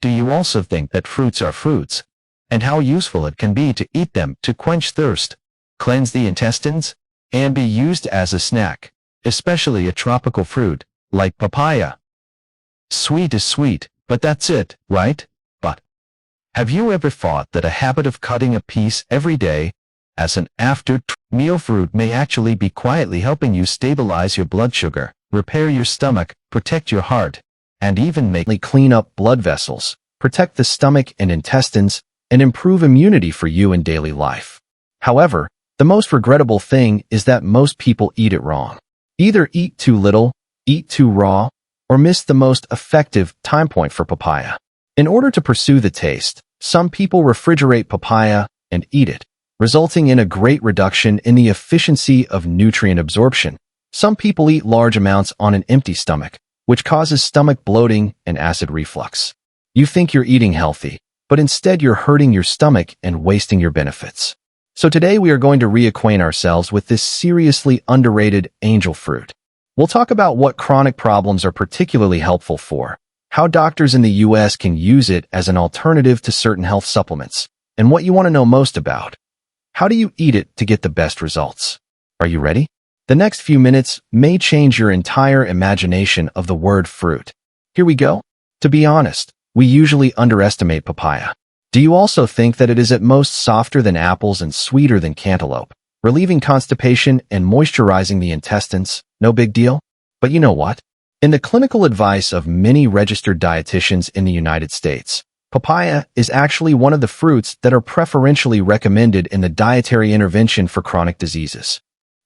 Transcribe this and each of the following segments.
Do you also think that fruits are fruits, and how useful it can be to eat them to quench thirst, cleanse the intestines, and be used as a snack, especially a tropical fruit, like papaya? Sweet is sweet, but that's it, right? But have you ever thought that a habit of cutting a piece every day as an after-meal fruit may actually be quietly helping you stabilize your blood sugar, repair your stomach, protect your heart, and even clean up blood vessels, protect the stomach and intestines, and improve immunity for you in daily life? However, the most regrettable thing is that most people eat it wrong. Either eat too little, eat too raw, or miss the most effective time point for papaya. In order to pursue the taste, some people refrigerate papaya and eat it, resulting in a great reduction in the efficiency of nutrient absorption. Some people eat large amounts on an empty stomach, which causes stomach bloating and acid reflux. You think you're eating healthy, but instead you're hurting your stomach and wasting your benefits. So today we are going to reacquaint ourselves with this seriously underrated angel fruit. We'll talk about what chronic problems are particularly helpful for, how doctors in the US can use it as an alternative to certain health supplements, and what you want to know most about. How do you eat it to get the best results? Are you ready? The next few minutes may change your entire imagination of the word fruit. Here we go. To be honest, we usually underestimate papaya. Do you also think that it is at most softer than apples and sweeter than cantaloupe, relieving constipation and moisturizing the intestines? No big deal? But you know what? In the clinical advice of many registered dietitians in the United States, papaya is actually one of the fruits that are preferentially recommended in the dietary intervention for chronic diseases.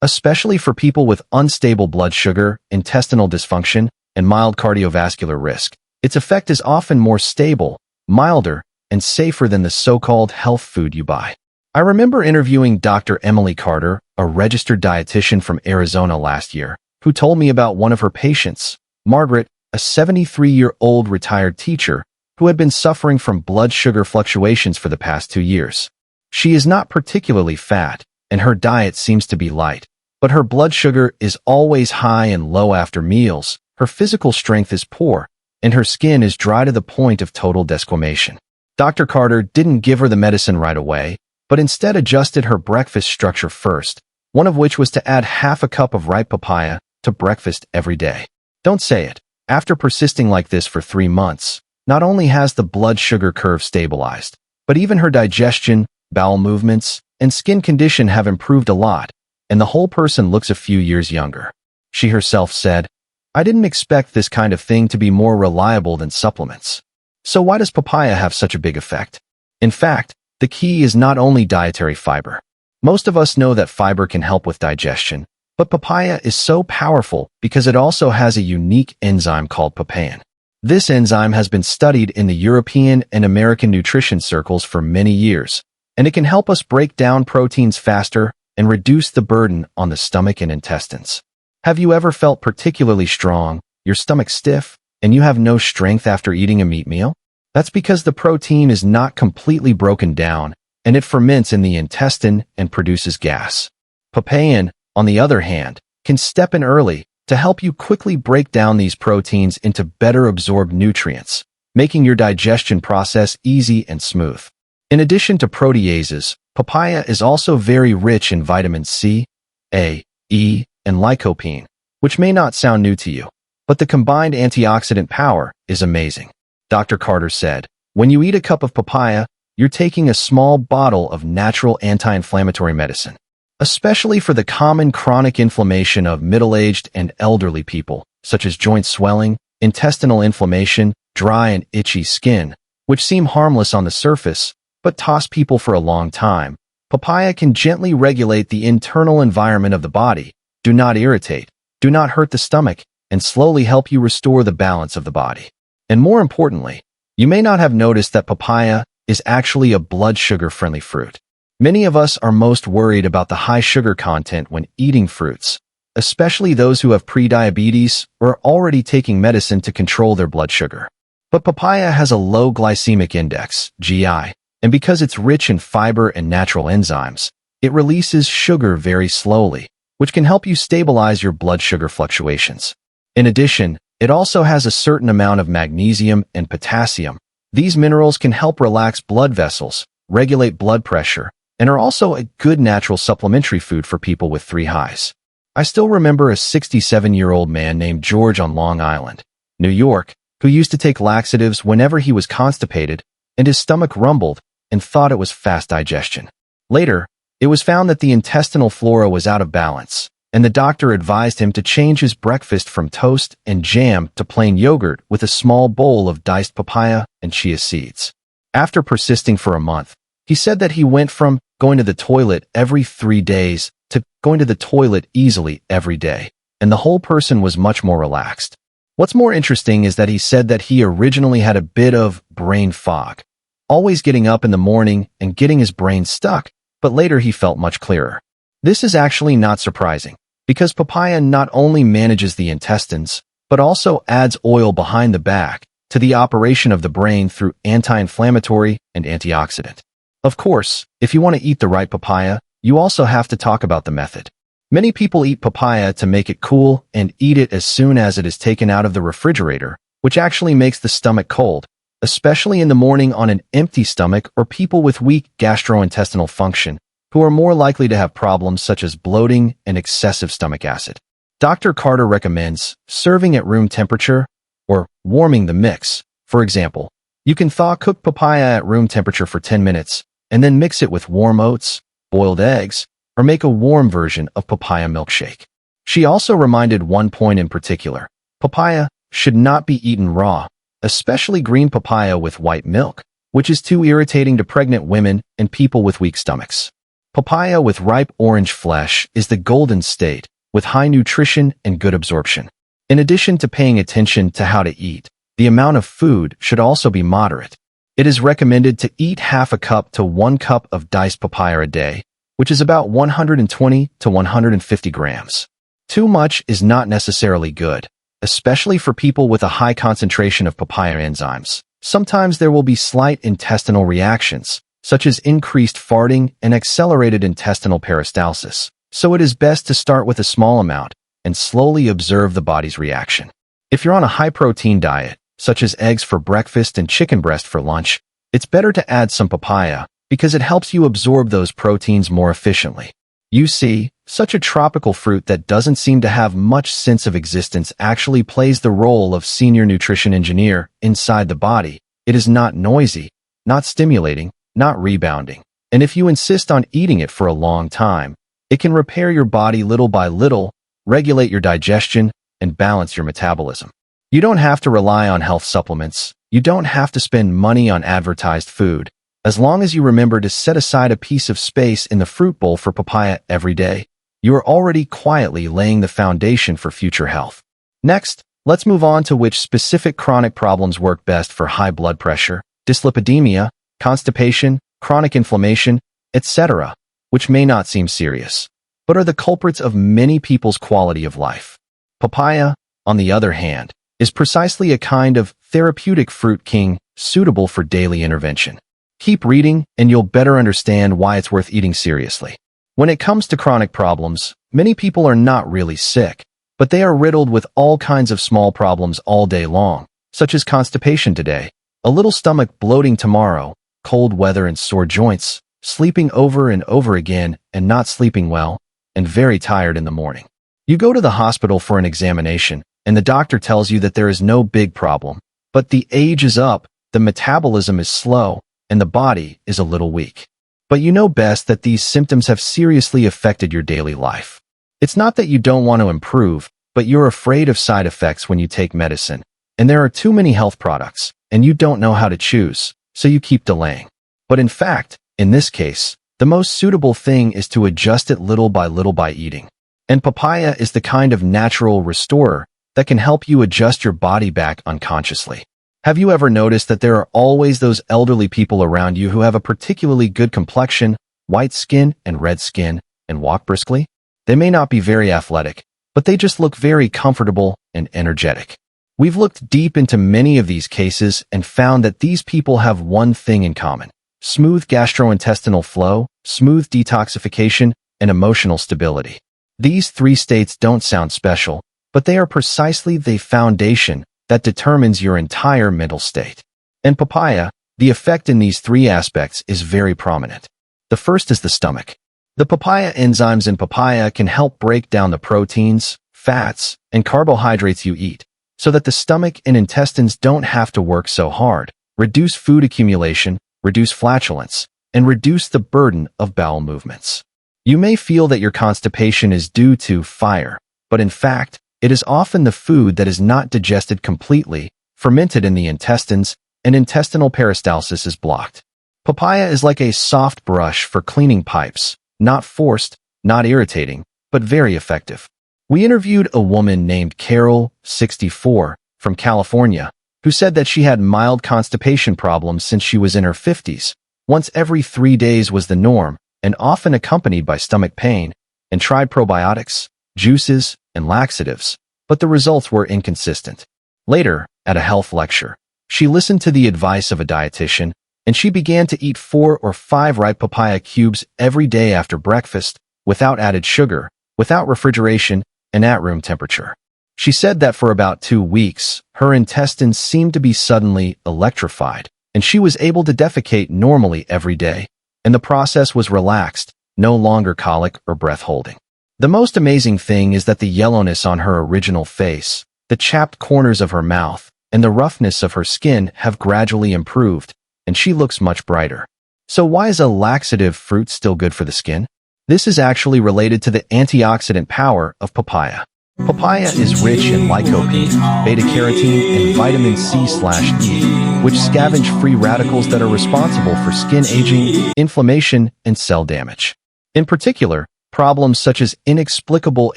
Especially for people with unstable blood sugar, intestinal dysfunction, and mild cardiovascular risk, its effect is often more stable, milder, and safer than the so-called health food you buy. I remember interviewing Dr. Emily Carter, a registered dietitian from Arizona last year, who told me about one of her patients, Margaret, a 73-year-old retired teacher who had been suffering from blood sugar fluctuations for the past 2 years. She is not particularly fat, and her diet seems to be light, but her blood sugar is always high and low after meals, her physical strength is poor, and her skin is dry to the point of total desquamation. Dr. Carter didn't give her the medicine right away, but instead adjusted her breakfast structure first, one of which was to add half a cup of ripe papaya to breakfast every day. Don't say it. After persisting like this for 3 months, not only has the blood sugar curve stabilized, but even her digestion, bowel movements, and skin condition have improved a lot, and the whole person looks a few years younger. She herself said, "I didn't expect this kind of thing to be more reliable than supplements." So why does papaya have such a big effect? In fact, the key is not only dietary fiber. Most of us know that fiber can help with digestion, but papaya is so powerful because it also has a unique enzyme called papain. This enzyme has been studied in the European and American nutrition circles for many years, and it can help us break down proteins faster and reduce the burden on the stomach and intestines. Have you ever felt particularly strong, your stomach stiff, and you have no strength after eating a meat meal? That's because the protein is not completely broken down, and it ferments in the intestine and produces gas. Papain, on the other hand, can step in early to help you quickly break down these proteins into better absorbed nutrients, making your digestion process easy and smooth. In addition to proteases, papaya is also very rich in vitamins C, A, E, and lycopene, which may not sound new to you, but the combined antioxidant power is amazing. Dr. Carter said, "When you eat a cup of papaya, you're taking a small bottle of natural anti-inflammatory medicine." Especially for the common chronic inflammation of middle-aged and elderly people, such as joint swelling, intestinal inflammation, dry and itchy skin, which seem harmless on the surface, but toss people for a long time. Papaya can gently regulate the internal environment of the body, do not irritate, do not hurt the stomach, and slowly help you restore the balance of the body. And more importantly, you may not have noticed that papaya is actually a blood sugar-friendly fruit. Many of us are most worried about the high sugar content when eating fruits, especially those who have prediabetes or are already taking medicine to control their blood sugar. But papaya has a low glycemic index, GI, and because it's rich in fiber and natural enzymes, it releases sugar very slowly, which can help you stabilize your blood sugar fluctuations. In addition, it also has a certain amount of magnesium and potassium, These minerals can help relax blood vessels, regulate blood pressure, and are also a good natural supplementary food for people with 3 highs. I still remember a 67-year-old man named George on Long Island, New York, who used to take laxatives whenever he was constipated and his stomach rumbled and thought it was fast digestion. Later, it was found that the intestinal flora was out of balance, and the doctor advised him to change his breakfast from toast and jam to plain yogurt with a small bowl of diced papaya and chia seeds. After persisting for a month, he said that he went from going to the toilet every 3 days to going to the toilet easily every day, and the whole person was much more relaxed. What's more interesting is that he said that he originally had a bit of brain fog, always getting up in the morning and getting his brain stuck, but later he felt much clearer. This is actually not surprising, because papaya not only manages the intestines, but also adds oil behind the back to the operation of the brain through anti-inflammatory and antioxidant. Of course, if you want to eat the right papaya, you also have to talk about the method. Many people eat papaya to make it cool and eat it as soon as it is taken out of the refrigerator, which actually makes the stomach cold, especially in the morning on an empty stomach or people with weak gastrointestinal function, who are more likely to have problems such as bloating and excessive stomach acid. Dr. Carter recommends serving at room temperature or warming the mix. For example, you can thaw cooked papaya at room temperature for 10 minutes and then mix it with warm oats, boiled eggs, or make a warm version of papaya milkshake. She also reminded one point in particular: papaya should not be eaten raw, especially green papaya with white milk, which is too irritating to pregnant women and people with weak stomachs. Papaya with ripe orange flesh is the golden state, with high nutrition and good absorption. In addition to paying attention to how to eat, the amount of food should also be moderate. It is recommended to eat half a cup to 1 cup of diced papaya a day, which is about 120 to 150 grams. Too much is not necessarily good, especially for people with a high concentration of papaya enzymes. Sometimes there will be slight intestinal reactions, such as increased farting and accelerated intestinal peristalsis, so it is best to start with a small amount and slowly observe the body's reaction. If you're on a high-protein diet, such as eggs for breakfast and chicken breast for lunch, it's better to add some papaya because it helps you absorb those proteins more efficiently. You see, such a tropical fruit that doesn't seem to have much sense of existence actually plays the role of senior nutrition engineer inside the body. It is not noisy, not stimulating, not rebounding. And if you insist on eating it for a long time, it can repair your body little by little, regulate your digestion, and balance your metabolism. You don't have to rely on health supplements. You don't have to spend money on advertised food. As long as you remember to set aside a piece of space in the fruit bowl for papaya every day, you are already quietly laying the foundation for future health. Next, let's move on to which specific chronic problems work best for high blood pressure, dyslipidemia, constipation, chronic inflammation, etc., which may not seem serious, but are the culprits of many people's quality of life. Papaya, on the other hand, is precisely a kind of therapeutic fruit king suitable for daily intervention. Keep reading, and you'll better understand why it's worth eating seriously. When it comes to chronic problems, many people are not really sick, but they are riddled with all kinds of small problems all day long, such as constipation today, a little stomach bloating tomorrow, cold weather and sore joints, sleeping over and over again and not sleeping well, and very tired in the morning. You go to the hospital for an examination, and the doctor tells you that there is no big problem, but the age is up, the metabolism is slow, and the body is a little weak. But you know best that these symptoms have seriously affected your daily life. It's not that you don't want to improve, but you're afraid of side effects when you take medicine, and there are too many health products, and you don't know how to choose, so you keep delaying. But in fact, in this case, the most suitable thing is to adjust it little by eating. And papaya is the kind of natural restorer that can help you adjust your body back unconsciously. Have you ever noticed that there are always those elderly people around you who have a particularly good complexion, white skin and red skin, and walk briskly? They may not be very athletic, but they just look very comfortable and energetic. We've looked deep into many of these cases and found that these people have one thing in common: smooth gastrointestinal flow, smooth detoxification, and emotional stability. These 3 states don't sound special, but they are precisely the foundation that determines your entire mental state. In papaya, the effect in these three aspects is very prominent. The first is the stomach. The papaya enzymes in papaya can help break down the proteins, fats, and carbohydrates you eat, so that the stomach and intestines don't have to work so hard, reduce food accumulation, reduce flatulence, and reduce the burden of bowel movements. You may feel that your constipation is due to fire, but in fact, it is often the food that is not digested completely, fermented in the intestines, and intestinal peristalsis is blocked. Papaya is like a soft brush for cleaning pipes, not forced, not irritating, but very effective. We interviewed a woman named Carol, 64, from California, who said that she had mild constipation problems since she was in her 50s. Once every 3 days was the norm, and often accompanied by stomach pain, and tried probiotics, juices, and laxatives, but the results were inconsistent. Later, at a health lecture, she listened to the advice of a dietitian, and she began to eat 4 or 5 ripe papaya cubes every day after breakfast, without added sugar, without refrigeration, and at room temperature. She said that for about 2 weeks, her intestines seemed to be suddenly electrified, and she was able to defecate normally every day, and the process was relaxed, no longer colic or breath holding. The most amazing thing is that the yellowness on her original face, the chapped corners of her mouth, and the roughness of her skin have gradually improved, and she looks much brighter. So why is a laxative fruit still good for the skin? This is actually related to the antioxidant power of papaya. Papaya is rich in lycopene, beta-carotene, and vitamin C/E, which scavenge free radicals that are responsible for skin aging, inflammation, and cell damage. In particular, problems such as inexplicable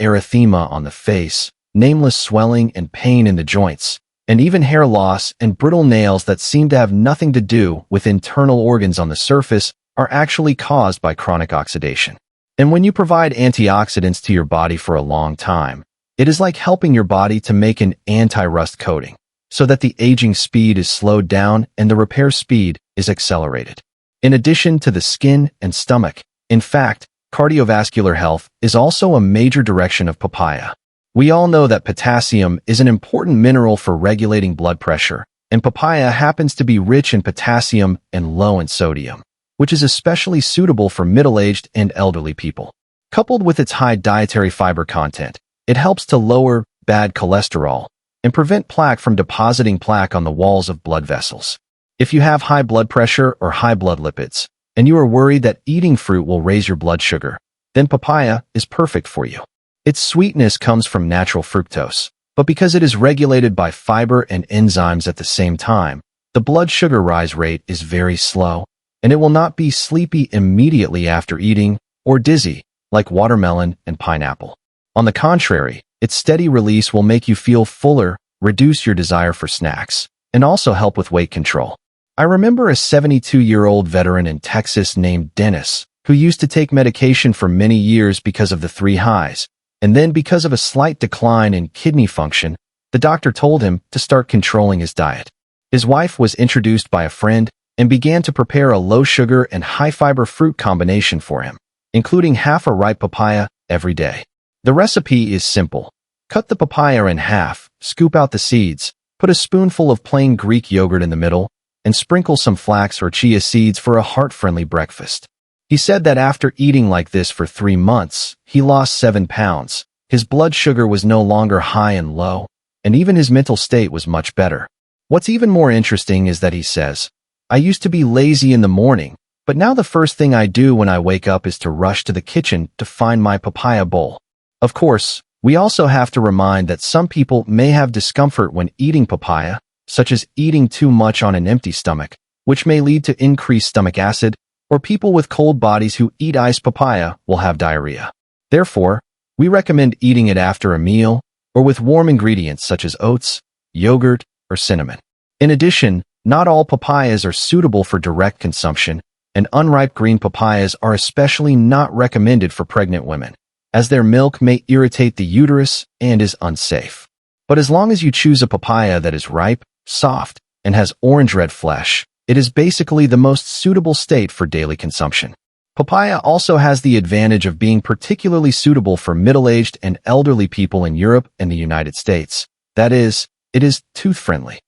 erythema on the face, nameless swelling and pain in the joints, and even hair loss and brittle nails that seem to have nothing to do with internal organs on the surface are actually caused by chronic oxidation. And when you provide antioxidants to your body for a long time, it is like helping your body to make an anti-rust coating, so that the aging speed is slowed down and the repair speed is accelerated. In addition to the skin and stomach, in fact, cardiovascular health is also a major direction of papaya. We all know that potassium is an important mineral for regulating blood pressure, and papaya happens to be rich in potassium and low in sodium, which is especially suitable for middle-aged and elderly people. Coupled with its high dietary fiber content, it helps to lower bad cholesterol and prevent plaque from depositing plaque on the walls of blood vessels. If you have high blood pressure or high blood lipids, and you are worried that eating fruit will raise your blood sugar, then papaya is perfect for you. Its sweetness comes from natural fructose, but because it is regulated by fiber and enzymes at the same time, the blood sugar rise rate is very slow, and it will not be sleepy immediately after eating or dizzy like watermelon and pineapple. On the contrary, its steady release will make you feel fuller, reduce your desire for snacks, and also help with weight control. I remember a 72-year-old veteran in Texas named Dennis, who used to take medication for many years because of the 3 highs, and then because of a slight decline in kidney function, the doctor told him to start controlling his diet. His wife was introduced by a friend and began to prepare a low-sugar and high-fiber fruit combination for him, including half a ripe papaya every day. The recipe is simple. Cut the papaya in half, scoop out the seeds, put a spoonful of plain Greek yogurt in the middle, and sprinkle some flax or chia seeds for a heart-friendly breakfast. He said that after eating like this for 3 months, he lost 7 pounds. His blood sugar was no longer high and low, and even his mental state was much better. What's even more interesting is that he says, "I used to be lazy in the morning, but now the first thing I do when I wake up is to rush to the kitchen to find my papaya bowl." Of course, we also have to remind that some people may have discomfort when eating papaya, such as eating too much on an empty stomach, which may lead to increased stomach acid, or people with cold bodies who eat iced papaya will have diarrhea. Therefore, we recommend eating it after a meal or with warm ingredients such as oats, yogurt, or cinnamon. In addition, not all papayas are suitable for direct consumption, and unripe green papayas are especially not recommended for pregnant women, as their milk may irritate the uterus and is unsafe. But as long as you choose a papaya that is ripe, soft, and has orange-red flesh, it is basically the most suitable state for daily consumption. Papaya also has the advantage of being particularly suitable for middle-aged and elderly people in Europe and the United States. That is, it is tooth-friendly.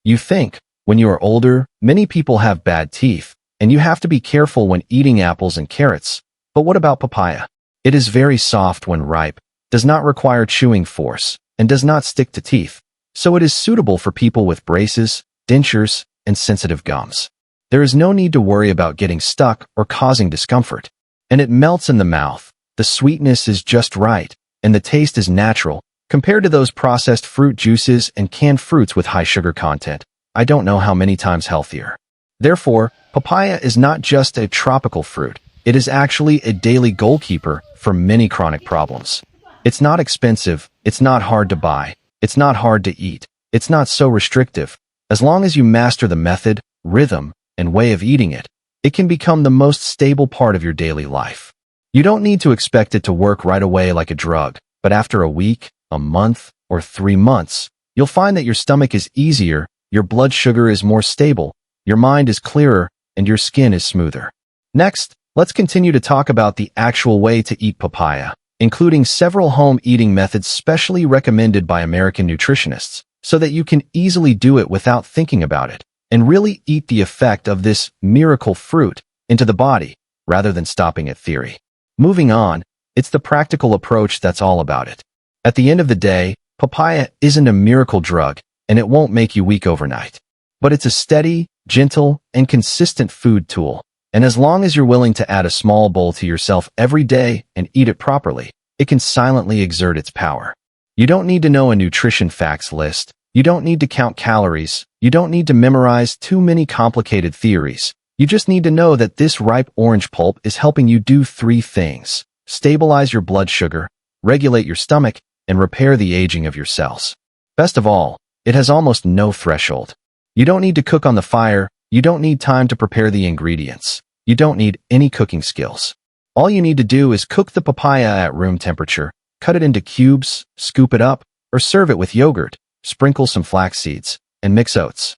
You think, When you are older, many people have bad teeth, and you have to be careful when eating apples and carrots. But what about papaya? It is very soft when ripe, does not require chewing force, and does not stick to teeth, so it is suitable for people with braces, dentures, and sensitive gums. There is no need to worry about getting stuck or causing discomfort. And it melts in the mouth. The sweetness is just right, and the taste is natural, compared to those processed fruit juices and canned fruits with high sugar content. I don't know how many times healthier. Therefore, papaya is not just a tropical fruit. It is actually a daily goalkeeper for many chronic problems. It's not expensive, it's not hard to buy, it's not hard to eat, it's not so restrictive. As long as you master the method, rhythm, and way of eating it, it can become the most stable part of your daily life. You don't need to expect it to work right away like a drug, but after a week, a month, or 3 months, you'll find that your stomach is easier, your blood sugar is more stable, your mind is clearer, and your skin is smoother. Next, let's continue to talk about the actual way to eat papaya, including several home eating methods specially recommended by American nutritionists, so that you can easily do it without thinking about it, and really eat the effect of this miracle fruit into the body, rather than stopping at theory. Moving on, it's the practical approach that's all about it. At the end of the day, papaya isn't a miracle drug, and it won't make you weak overnight. But it's a steady, gentle, and consistent food tool, and as long as you're willing to add a small bowl to yourself every day and eat it properly, it can silently exert its power. You don't need to know a nutrition facts list. You don't need to count calories. You don't need to memorize too many complicated theories. You just need to know that this ripe orange pulp is helping you do 3 things: stabilize your blood sugar, regulate your stomach, and repair the aging of your cells. Best of all, it has almost no threshold. You don't need to cook on the fire. You don't need time to prepare the ingredients. You don't need any cooking skills. All you need to do is cook the papaya at room temperature, cut it into cubes, scoop it up, or serve it with yogurt, sprinkle some flax seeds, and mix oats.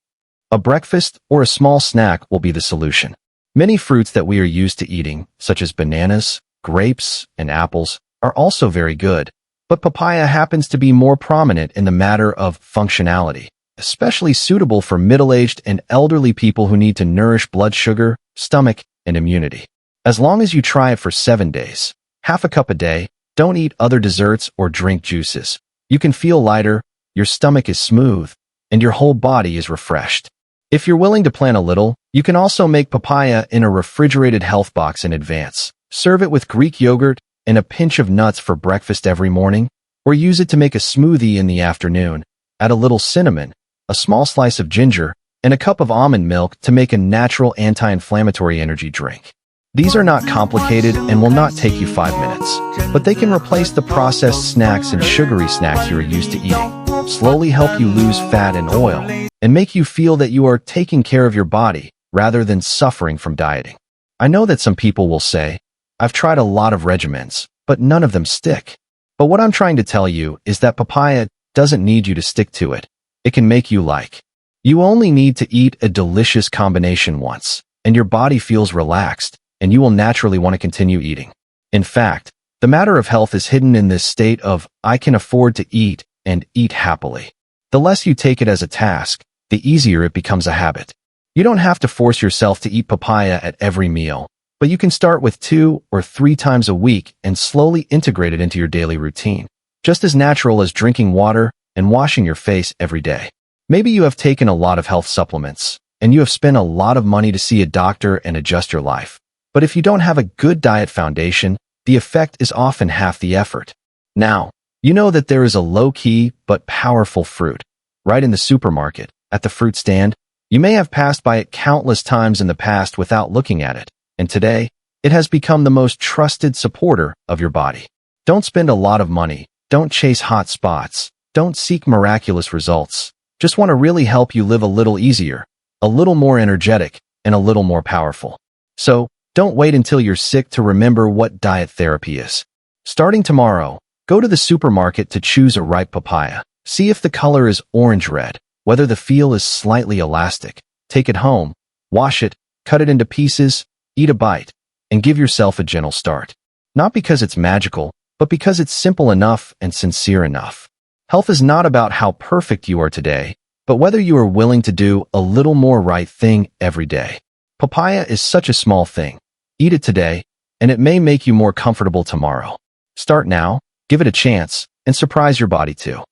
A breakfast or a small snack will be the solution. Many fruits that we are used to eating, such as bananas, grapes, and apples, are also very good, but papaya happens to be more prominent in the matter of functionality, especially suitable for middle-aged and elderly people who need to nourish blood sugar, stomach, and immunity. As long as you try it for 7 days, half a cup a day, don't eat other desserts or drink juices, you can feel lighter, your stomach is smooth, and your whole body is refreshed. If you're willing to plan a little, you can also make papaya in a refrigerated health box in advance. Serve it with Greek yogurt and a pinch of nuts for breakfast every morning, or use it to make a smoothie in the afternoon. Add a little cinnamon, a small slice of ginger, and a cup of almond milk to make a natural anti-inflammatory energy drink. These are not complicated and will not take you 5 minutes, but they can replace the processed snacks and sugary snacks you are used to eating, slowly help you lose fat and oil, and make you feel that you are taking care of your body rather than suffering from dieting. I know that some people will say, I've tried a lot of regimens, but none of them stick. But what I'm trying to tell you is that papaya doesn't need you to stick to it. It can make you like. You only need to eat a delicious combination once, and your body feels relaxed, and you will naturally want to continue eating. In fact, the matter of health is hidden in this state of, I can afford to eat and eat happily. The less you take it as a task, the easier it becomes a habit. You don't have to force yourself to eat papaya at every meal, but you can start with 2 or 3 times a week and slowly integrate it into your daily routine, just as natural as drinking water and washing your face every day. Maybe you have taken a lot of health supplements, and you have spent a lot of money to see a doctor and adjust your life. But if you don't have a good diet foundation, the effect is often half the effort. Now, you know that there is a low-key but powerful fruit right in the supermarket, at the fruit stand. You may have passed by it countless times in the past without looking at it, and today, it has become the most trusted supporter of your body. Don't spend a lot of money, don't chase hot spots, don't seek miraculous results. Just want to really help you live a little easier, a little more energetic, and a little more powerful. So, don't wait until you're sick to remember what diet therapy is. Starting tomorrow, go to the supermarket to choose a ripe papaya. See if the color is orange-red, whether the feel is slightly elastic. Take it home, wash it, cut it into pieces, eat a bite, and give yourself a gentle start. Not because it's magical, but because it's simple enough and sincere enough. Health is not about how perfect you are today, but whether you are willing to do a little more right thing every day. Papaya is such a small thing. Eat it today, and it may make you more comfortable tomorrow. Start now, give it a chance, and surprise your body too.